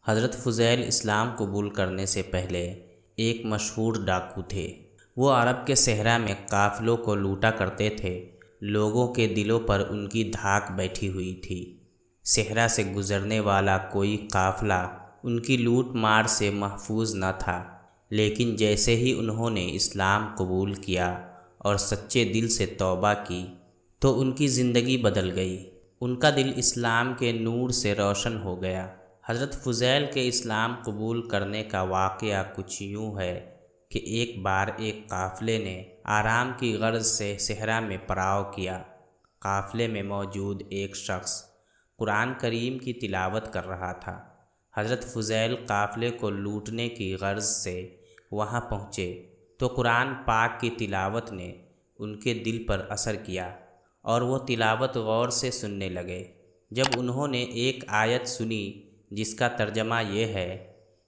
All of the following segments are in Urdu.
حضرت فضیل اسلام قبول کرنے سے پہلے ایک مشہور ڈاکو تھے۔ وہ عرب کے صحرا میں قافلوں کو لوٹا کرتے تھے۔ لوگوں کے دلوں پر ان کی دھاک بیٹھی ہوئی تھی۔ صحرا سے گزرنے والا کوئی قافلہ ان کی لوٹ مار سے محفوظ نہ تھا، لیکن جیسے ہی انہوں نے اسلام قبول کیا اور سچے دل سے توبہ کی تو ان کی زندگی بدل گئی۔ ان کا دل اسلام کے نور سے روشن ہو گیا۔ حضرت فضیل کے اسلام قبول کرنے کا واقعہ کچھ یوں ہے کہ ایک بار ایک قافلے نے آرام کی غرض سے صحرا میں پڑاؤ کیا۔ قافلے میں موجود ایک شخص قرآن کریم کی تلاوت کر رہا تھا۔ حضرت فضیل قافلے کو لوٹنے کی غرض سے وہاں پہنچے تو قرآن پاک کی تلاوت نے ان کے دل پر اثر کیا اور وہ تلاوت غور سے سننے لگے۔ جب انہوں نے ایک آیت سنی جس کا ترجمہ یہ ہے،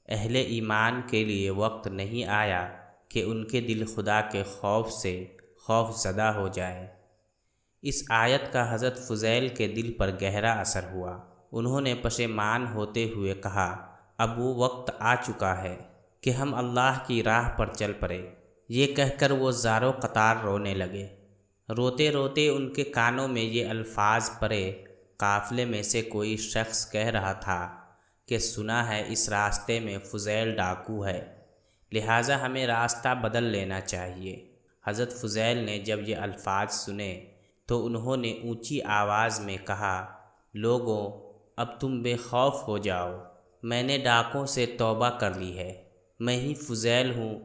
اہل ایمان کے لیے وقت نہیں آیا کہ ان کے دل خدا کے خوف سے خوف زدہ ہو جائے، اس آیت کا حضرت فضیل کے دل پر گہرا اثر ہوا۔ انہوں نے پشیمان ہوتے ہوئے کہا، اب وہ وقت آ چکا ہے کہ ہم اللہ کی راہ پر چل پڑے۔ یہ کہہ کر وہ زاروں قطار رونے لگے۔ روتے روتے ان کے کانوں میں یہ الفاظ پڑے۔ قافلے میں سے کوئی شخص کہہ رہا تھا کہ سنا ہے اس راستے میں فضیل ڈاکو ہے، لہٰذا ہمیں راستہ بدل لینا چاہیے۔ حضرت فضیل نے جب یہ الفاظ سنے تو انہوں نے اونچی آواز میں کہا، لوگوں، اب تم بے خوف ہو جاؤ، میں نے ڈاکوں سے توبہ کر لی ہے، میں ہی فضیل ہوں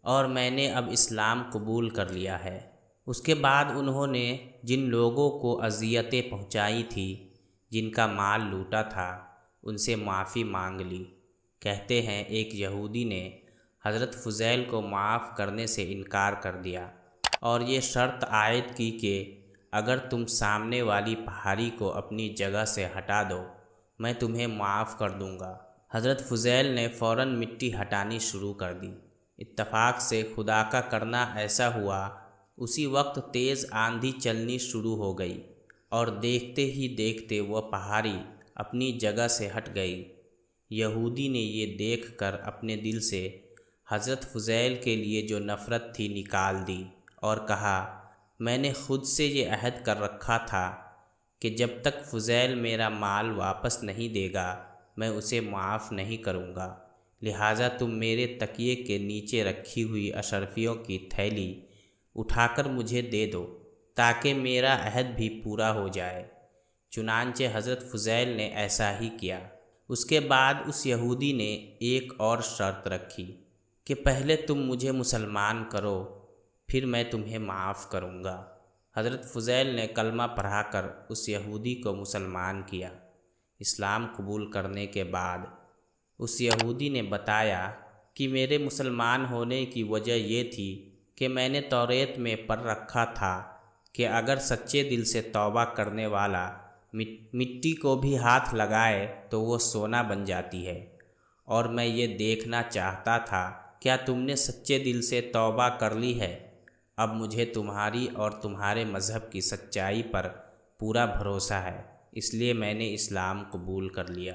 اور میں نے اب اسلام قبول کر لیا ہے۔ اس کے بعد انہوں نے جن لوگوں کو اذیتیں پہنچائی تھیں، جن کا مال لوٹا تھا، ان سے معافی مانگ لی۔ کہتے ہیں ایک یہودی نے حضرت فضیل کو معاف کرنے سے انکار کر دیا اور یہ شرط عائد کی کہ اگر تم سامنے والی پہاڑی کو اپنی جگہ سے ہٹا دو، میں تمہیں معاف کر دوں گا۔ حضرت فضیل نے فوراً مٹی ہٹانی شروع کر دی۔ اتفاق سے خدا کا کرنا ایسا ہوا، اسی وقت تیز آندھی چلنی شروع ہو گئی اور دیکھتے ہی دیکھتے وہ پہاڑی اپنی جگہ سے ہٹ گئی۔ یہودی نے یہ دیکھ کر اپنے دل سے حضرت فضیل کے لیے جو نفرت تھی نکال دی اور کہا، میں نے خود سے یہ عہد کر رکھا تھا کہ جب تک فضیل میرا مال واپس نہیں دے گا میں اسے معاف نہیں کروں گا، لہٰذا تم میرے تکیے کے نیچے رکھی ہوئی اشرفیوں کی تھیلی اٹھا کر مجھے دے دو تاکہ میرا عہد بھی پورا ہو جائے۔ چنانچہ حضرت فضیل نے ایسا ہی کیا۔ اس کے بعد اس یہودی نے ایک اور شرط رکھی کہ پہلے تم مجھے مسلمان کرو، پھر میں تمہیں معاف کروں گا۔ حضرت فضیل نے کلمہ پڑھا کر اس یہودی کو مسلمان کیا۔ اسلام قبول کرنے کے بعد اس یہودی نے بتایا کہ میرے مسلمان ہونے کی وجہ یہ تھی کہ میں نے توریت میں پڑھ رکھا تھا کہ اگر سچے دل سے توبہ کرنے والا مٹی کو بھی ہاتھ لگائے تو وہ سونا بن جاتی ہے، اور میں یہ دیکھنا چاہتا تھا کیا تم نے سچے دل سے توبہ کر لی ہے۔ اب مجھے تمہاری اور تمہارے مذہب کی سچائی پر پورا بھروسہ ہے، اس لیے میں نے اسلام قبول کر لیا۔